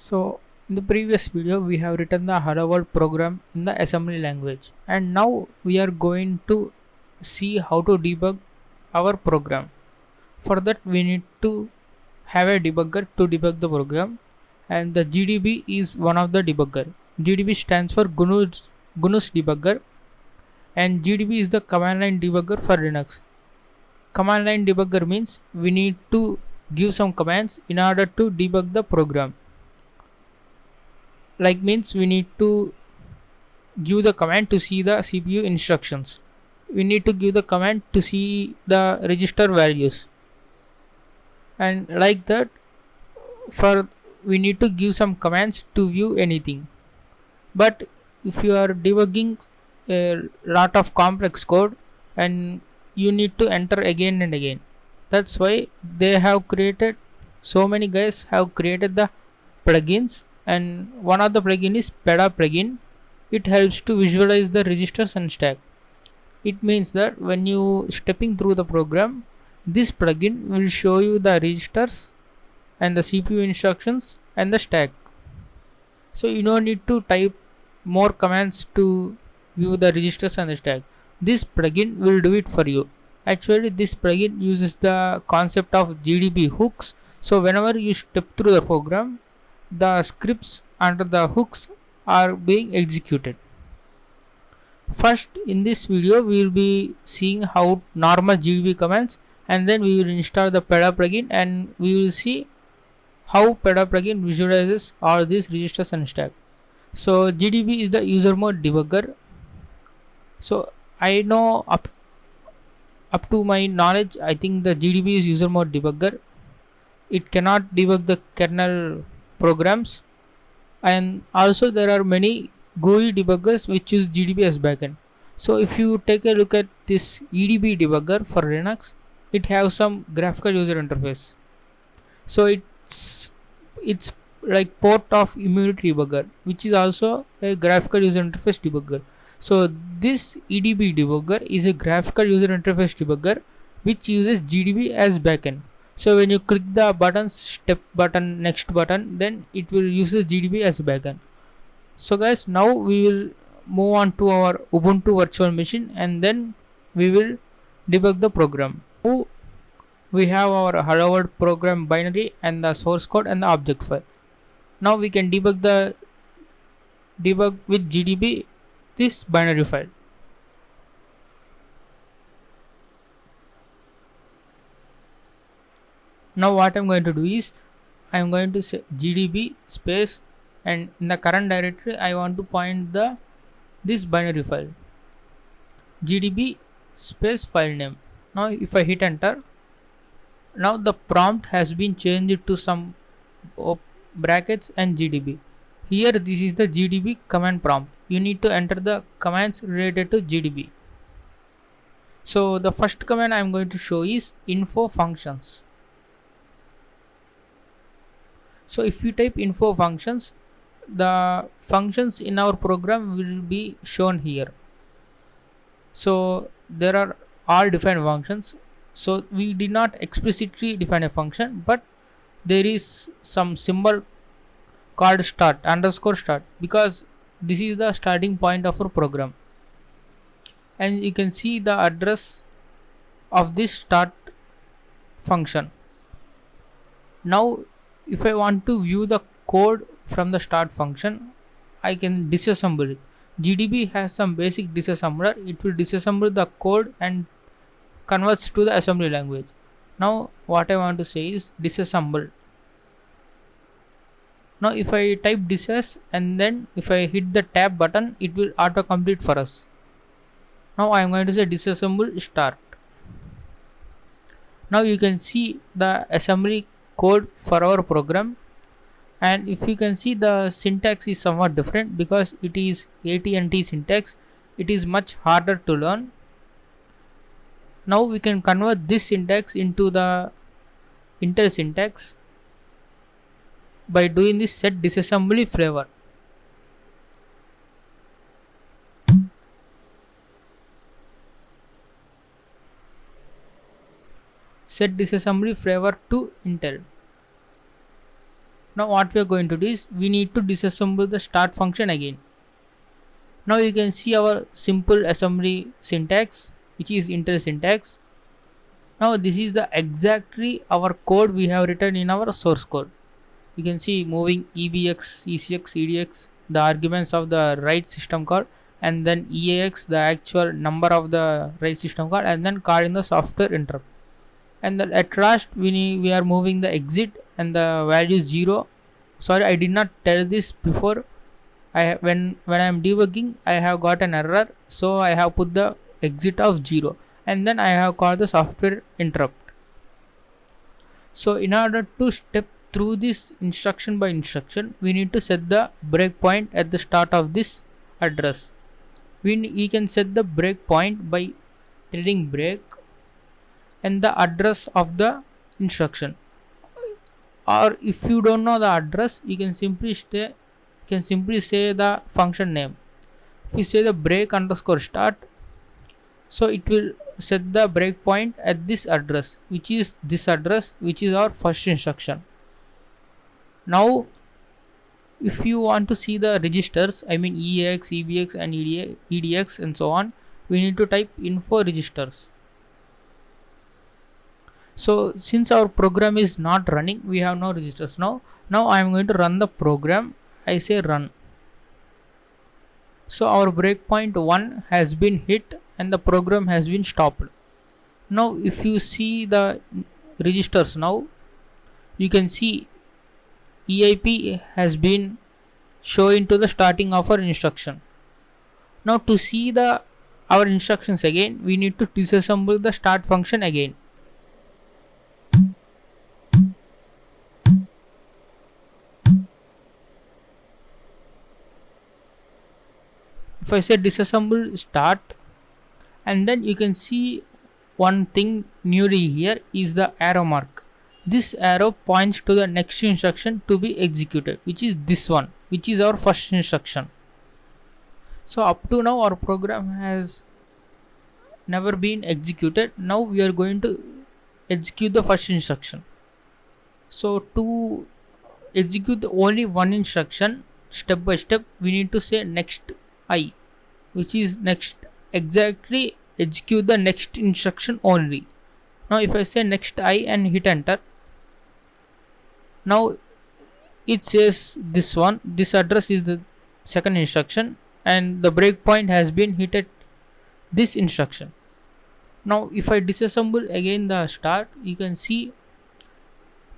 So in the previous video we have written the hello world program in the assembly language, and now we are going to see how to debug our program. For that we need to have a debugger to debug the program, and the GDB is one of the debugger. GDB stands for GNU's debugger, and GDB is the command line debugger for Linux. Command line debugger means we need to give some commands in order to debug the program. Like means we need to give the command to see the CPU instructions. We need to give the command to see the register values, and like that, for we need to give some commands to view anything. But if you are debugging a lot of complex code, and you need to enter again and again, that's why they have created, so many guys have created the plugins, and one of the plugin is peda plugin. It helps to visualize the registers and stack. It means that when you stepping through the program, this plugin will show you the registers and the CPU instructions and the stack. So you don't need to type more commands to view the registers and the stack. This plugin will do it for you. Actually, this plugin uses the concept of GDB hooks. So whenever you step through the program, the scripts under the hooks are being executed. First, in this video we will be seeing how normal GDB commands, and then we will install the peda plugin and we will see how peda plugin visualizes all these registers and stack. So GDB is the user mode debugger. So I know up to my knowledge, I think the GDB is user mode debugger. It cannot debug the kernel programs, and also there are many GUI debuggers which use GDB as backend. So if you take a look at this EDB debugger for Linux, it has some graphical user interface. So it's like port of Immunity debugger, which is also a graphical user interface debugger. So this EDB debugger is a graphical user interface debugger which uses GDB as backend. So when you click the buttons, step button, next button, then it will use the GDB as a backend. So guys, now we will move on to our Ubuntu virtual machine, and then we will debug the program. So we have our hello world program binary and the source code and the object file. Now we can debug with GDB this binary file. Now what I'm going to do is I'm going to say GDB space, and in the current directory I want to point this binary file, GDB space file name. Now if I hit enter, now the prompt has been changed to some brackets and GDB. Here this is the GDB command prompt. You need to enter the commands related to GDB. So the first command I am going to show is info functions. So if you type info functions, the functions in our program will be shown here. So there are all defined functions. So we did not explicitly define a function, but there is some symbol called start underscore start, because this is the starting point of our program, and you can see the address of this start function. Now if I want to view the code from the start function, I can disassemble it. GDB has some basic disassembler. It will disassemble the code and converts to the assembly language. Now what I want to say is disassemble. Now if I type disas and then if I hit the tab button, it will auto complete for us. Now I am going to say disassemble start. Now you can see the assembly code for our program, and if you can see, the syntax is somewhat different because it is AT&T syntax. It is much harder to learn. Now we can convert this syntax into the Intel syntax by doing this set disassembly flavor. Set disassembly flavor to Intel. Now what we are going to do is we need to disassemble the start function again. Now you can see our simple assembly syntax, which is Intel syntax. Now this is the exactly our code we have written in our source code. You can see moving EBX, ECX, EDX, the arguments of the write system call, and then EAX, the actual number of the write system call, and then calling the software interrupt. And then at last we are moving the exit and the value 0. Sorry, I did not tell this before. When I am debugging, I have got an error, so I have put the exit of 0, and then I have called the software interrupt. So in order to step through this instruction by instruction, we need to set the breakpoint at the start of this address. We can set the breakpoint by telling break and the address of the instruction, or if you don't know the address, you can simply say the function name. If you say the break underscore start, so it will set the breakpoint at this address, which is our first instruction. Now if you want to see the registers, I mean EAX, EBX and EDX and so on, we need to type info registers. So since our program is not running, we have no registers. Now I am going to run the program. I say run. So our breakpoint 1 has been hit and the program has been stopped. Now if you see the registers, now you can see EIP has been shown to the starting of our instruction. Now to see our instructions again, we need to disassemble the start function again. If I say disassemble start, and then you can see one thing newly here is the arrow mark. This arrow points to the next instruction to be executed, which is this one, which is our first instruction. So up to now our program has never been executed. Now we are going to execute the first instruction. So to execute only one instruction step by step, we need to say next I, which is next, exactly execute the next instruction only. Now if I say next I and hit enter, now it says this address is the second instruction and the breakpoint has been hit at this instruction. Now if I disassemble again the start, you can see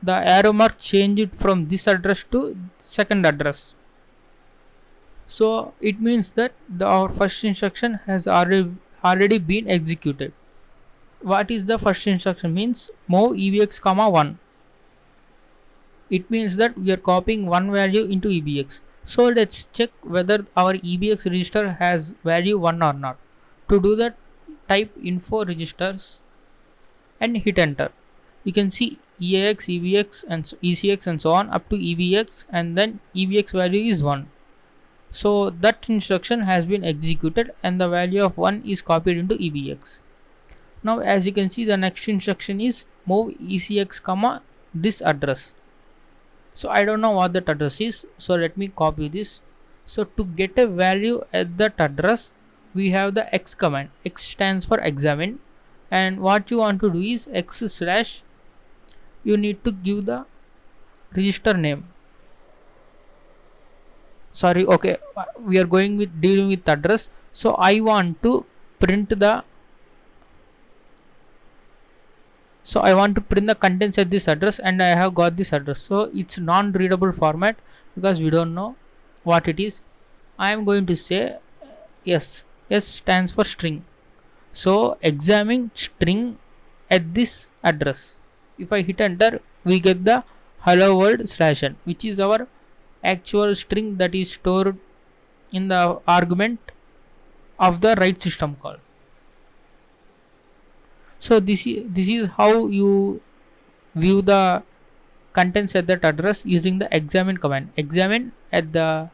the arrow mark changed from this address to second address. So it means that our first instruction has already been executed. What is the first instruction? Means move EBX comma 1. It means that we are copying one value into EBX. So let's check whether our EBX register has value 1 or not. To do that, type info registers and hit enter. You can see EAX, EBX and ECX and so on up to EBX, and then EBX value is 1. So that instruction has been executed and the value of 1 is copied into EBX. Now as you can see, the next instruction is move ECX comma this address. So I don't know what that address is, so let me copy this. So to get a value at that address, we have the X command. X stands for examine, and what you want to do is X slash, you need to give the register name. Sorry, okay, we are dealing with address. So I want to print the contents at this address, and I have got this address. So it's non-readable format because we don't know what it is. I am going to say S. S stands for string. So examine string at this address. If I hit enter, we get the hello world /n, which is our actual string that is stored in the argument of the write system call. So this is how you view the contents at that address using the examine command. Examine at the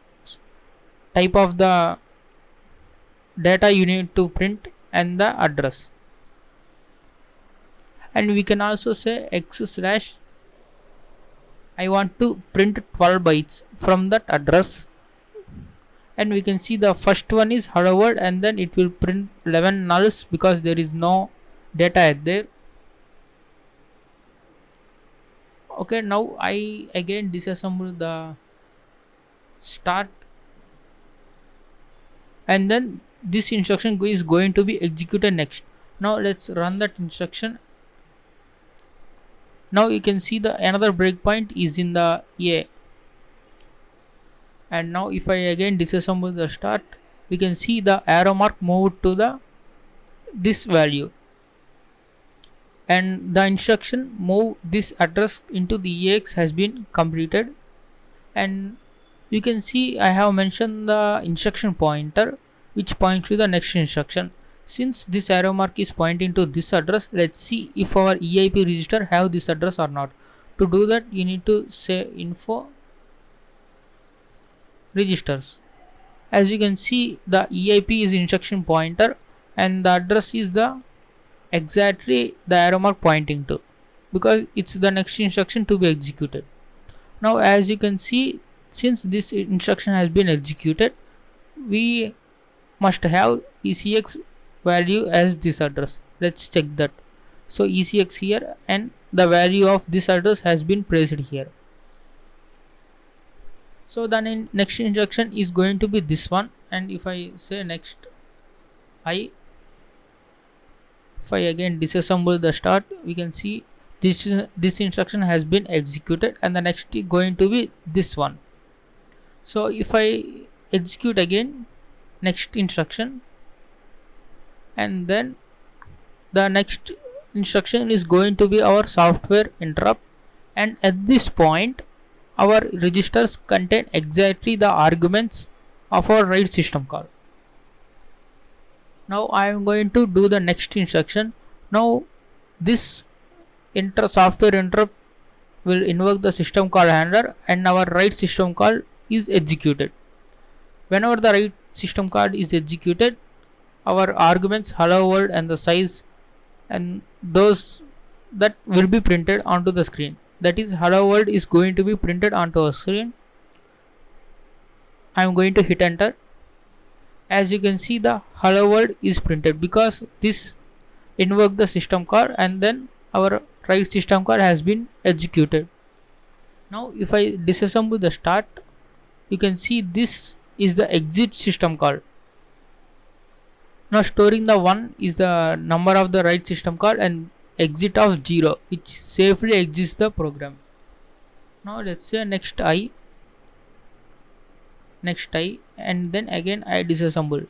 type of the data you need to print and the address. And we can also say X slash I want to print 12 bytes from that address, and we can see the first one is hello world, and then it will print 11 nulls because there is no data at there. Okay, now I again disassemble the start, and then this instruction is going to be executed next. Now let's run that instruction. Now you can see the another breakpoint is in the A, and now if I again disassemble the start, we can see the arrow mark moved to the this value, and the instruction move this address into the EAX has been completed. And you can see I have mentioned the instruction pointer which points to the next instruction. Since this arrow mark is pointing to this address, let's see if our EIP register have this address or not. To do that, you need to say info registers. As you can see, the EIP is instruction pointer and the address is the exactly the arrow mark pointing to, because it's the next instruction to be executed. Now as you can see, since this instruction has been executed, we must have ECX value as this address. Let's check that. So ECX here, and the value of this address has been placed here. So the next instruction is going to be this one, and if I say next if I again disassemble the start, we can see this instruction has been executed, and the next is going to be this one. So if I execute again next instruction, and then the next instruction is going to be our software interrupt, and at this point our registers contain exactly the arguments of our write system call. Now I am going to do the next instruction. Now this software interrupt will invoke the system call handler, and our write system call is executed. Whenever the write system call is executed, our arguments hello world and the size and those that will be printed onto the screen. That is, hello world is going to be printed onto a screen. I am going to hit enter. As you can see, the hello world is printed because this invoked the system call, and then our write system call has been executed. Now if I disassemble the start, you can see this is the exit system call. Now storing the 1 is the number of the write system call, and exit of 0 which safely exits the program. Now let's say next I, and then again I disassemble.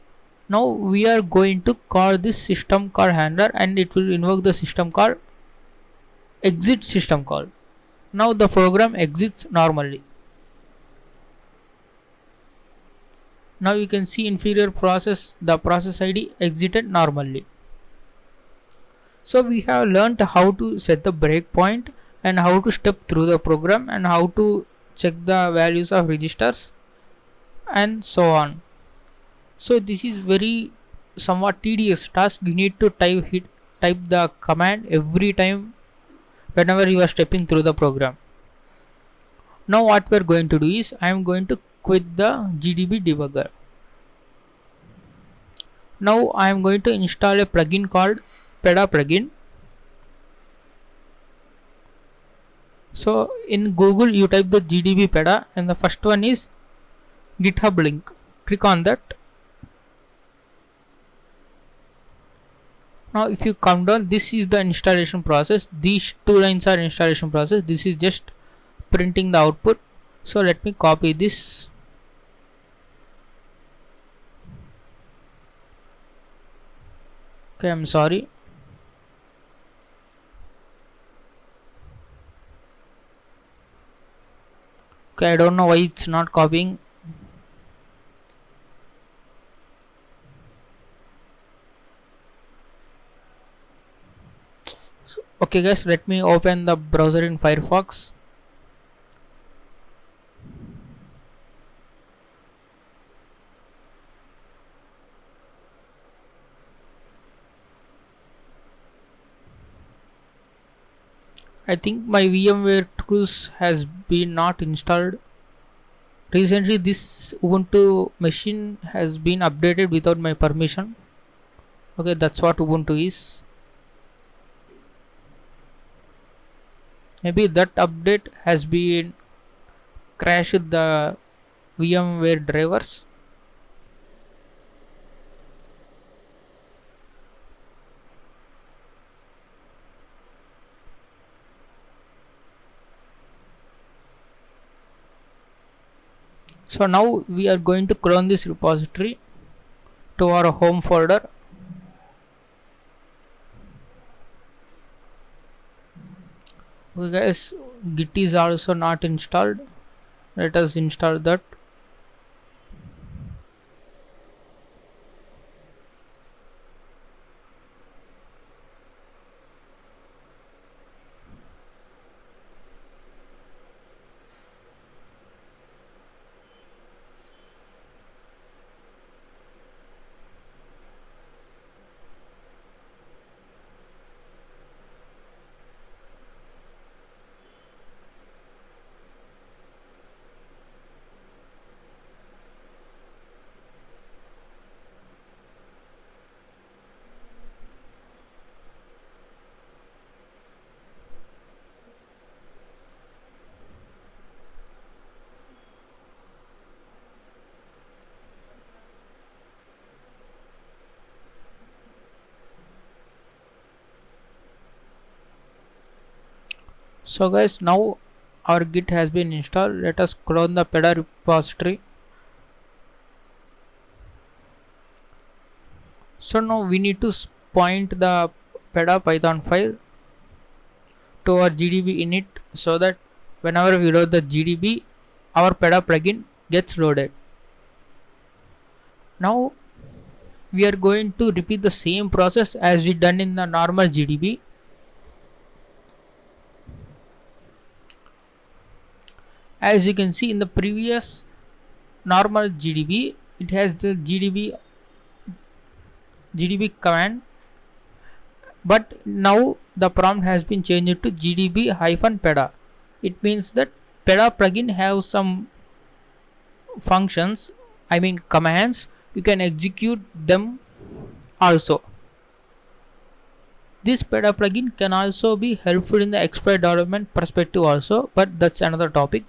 Now we are going to call this system call handler, and it will invoke the system call exit system call. Now the program exits normally. Now you can see inferior process, the process ID exited normally. So we have learned how to set the breakpoint, and how to step through the program, and how to check the values of registers and so on. So this is very somewhat tedious task. You need to type the command every time whenever you are stepping through the program. Now what we are going to do is, I am going to quit the GDB debugger. Now I am going to install a plugin called PEDA plugin. So in Google you type the GDB PEDA, and the first one is GitHub link. Click on that. Now if you come down, this is the installation process. These 2 lines are installation process. This is just printing the output. So let me copy this. Okay, I'm sorry. Okay, I don't know why it's not copying. Okay guys, let me open the browser in Firefox. I think my VMware tools has been not installed. Recently this Ubuntu machine has been updated without my permission. Okay, that's what Ubuntu is. Maybe that update has been crashed the VMware drivers. So now we are going to clone this repository to our home folder. Okay guys, Git is also not installed. Let us install that. So guys, now our Git has been installed. Let us clone the PEDA repository. So now we need to point the PEDA Python file to our GDB init, so that whenever we load the GDB, our PEDA plugin gets loaded. Now we are going to repeat the same process as we done in the normal GDB. As you can see in the previous normal GDB, it has the GDB command, but now the prompt has been changed to GDB-PEDA. It means that PEDA plugin has some functions, I mean commands, you can execute them also. This PEDA plugin can also be helpful in the exploit development perspective also, but that's another topic.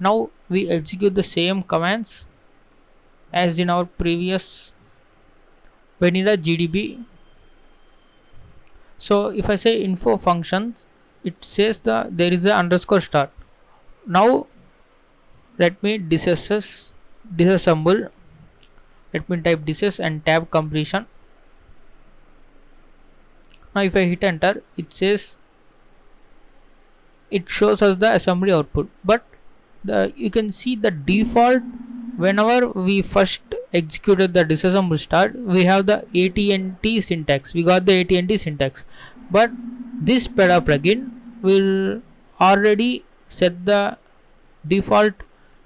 Now we execute the same commands as in our previous vanilla GDB. So if I say info functions, it says there is a underscore start. Now let me disassemble. Let me type disas and tab completion. Now if I hit enter, it says, it shows us the assembly output, but you can see the default, whenever we first executed the disassemble start, we have the AT&T syntax. We got the AT&T syntax, but this PEDA plugin will already set the default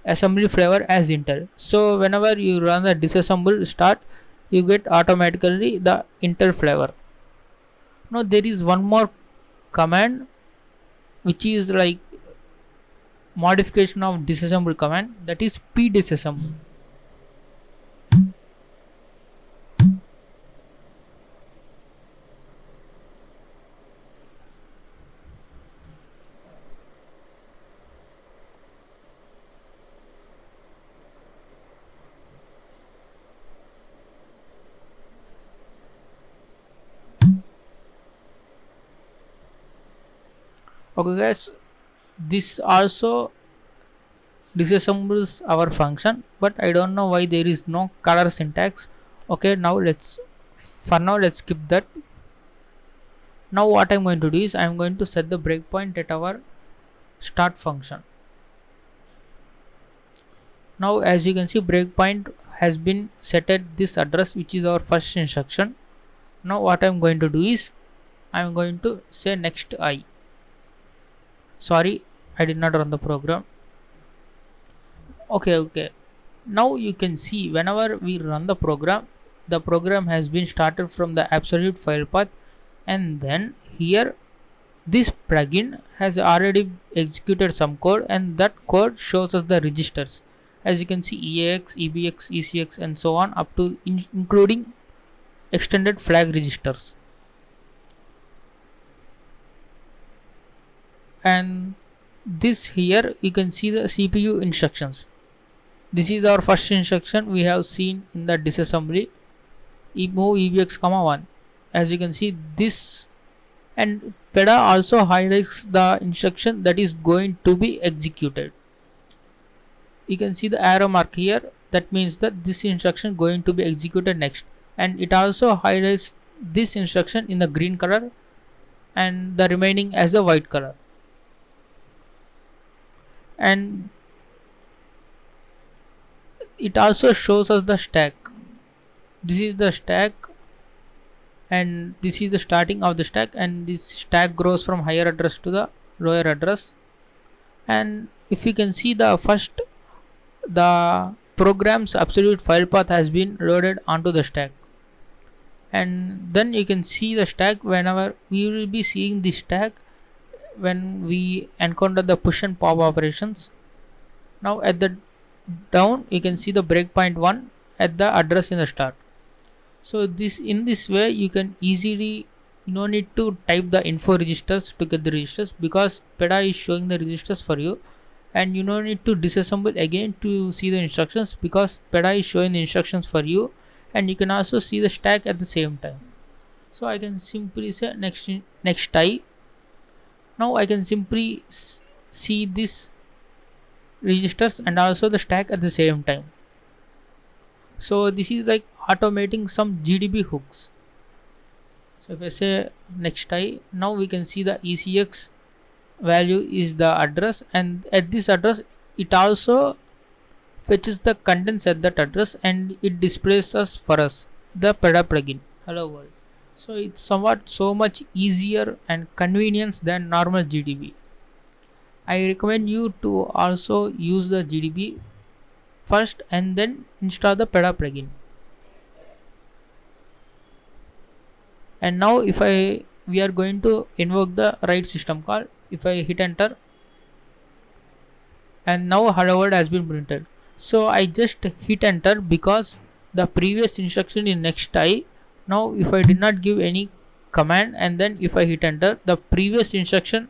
assembly flavor as Intel. So whenever you run the disassemble start, you get automatically the Intel flavor. Now there is one more command which is like modification of disassemble command, that is pdisassemble. Okay guys, this also disassembles our function, but I don't know why there is no color syntax. Okay, now let's skip that. Now what I'm going to do is I'm going to set the breakpoint at our start function. Now as you can see, breakpoint has been set at this address, which is our first instruction. Now what I'm going to do is I'm going to say next I. Sorry, I did not run the program. Okay, now you can see whenever we run the program has been started from the absolute file path, and then here this plugin has already executed some code, and that code shows us the registers. As you can see, EAX, EBX, ECX, and so on, up to including extended flag registers. And this here you can see the CPU instructions. This is our first instruction we have seen in the disassembly, move EBX, 1. As you can see this, and PEDA also highlights the instruction that is going to be executed. You can see the arrow mark here, that means that this instruction going to be executed next, and it also highlights this instruction in the green color and the remaining as the white color. And it also shows us the stack. This is the stack, and this is the starting of the stack, and this stack grows from higher address to the lower address. And if you can see the first, the program's absolute file path has been loaded onto the stack, and then you can see the stack whenever we will be seeing the stack when we encounter the push and pop operations. Now at the down you can see the breakpoint 1 at the address in the start. So this, in this way you can easily, no need to type the info registers to get the registers, because PEDA is showing the registers for you, and you no need to disassemble again to see the instructions, because PEDA is showing the instructions for you, and you can also see the stack at the same time. So I can simply say next I. Now I can simply see this registers and also the stack at the same time. So this is like automating some GDB hooks. So if I say next I, now we can see the ECX value is the address, and at this address it also fetches the contents at that address, and it displays us for us the PEDA plugin, hello world. So it's somewhat so much easier and convenience than normal GDB. I recommend you to also use the GDB first and then install the PEDA plugin. And now if we are going to invoke the write system call. If I hit enter, and now hello world has been printed. So I just hit enter because the previous instruction in next I. Now if I did not give any command, and then if I hit enter, the previous instruction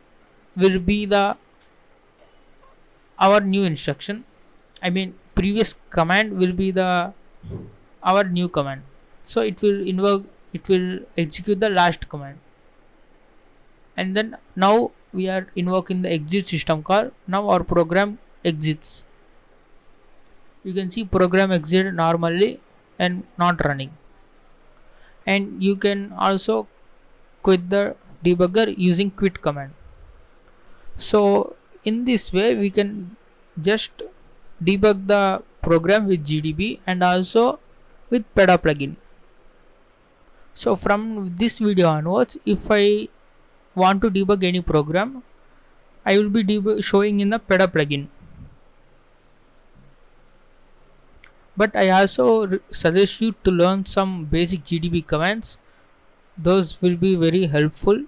will be our new instruction. I mean previous command will be our new command. So it will execute the last command, and then now we are invoking the exit system call. Now our program exits. You can see program exit normally and not running. And you can also quit the debugger using quit command. So in this way we can just debug the program with GDB and also with PEDA plugin. So from this video onwards, if I want to debug any program, I will be showing in the PEDA plugin. But I also suggest you to learn some basic GDB commands. Those will be very helpful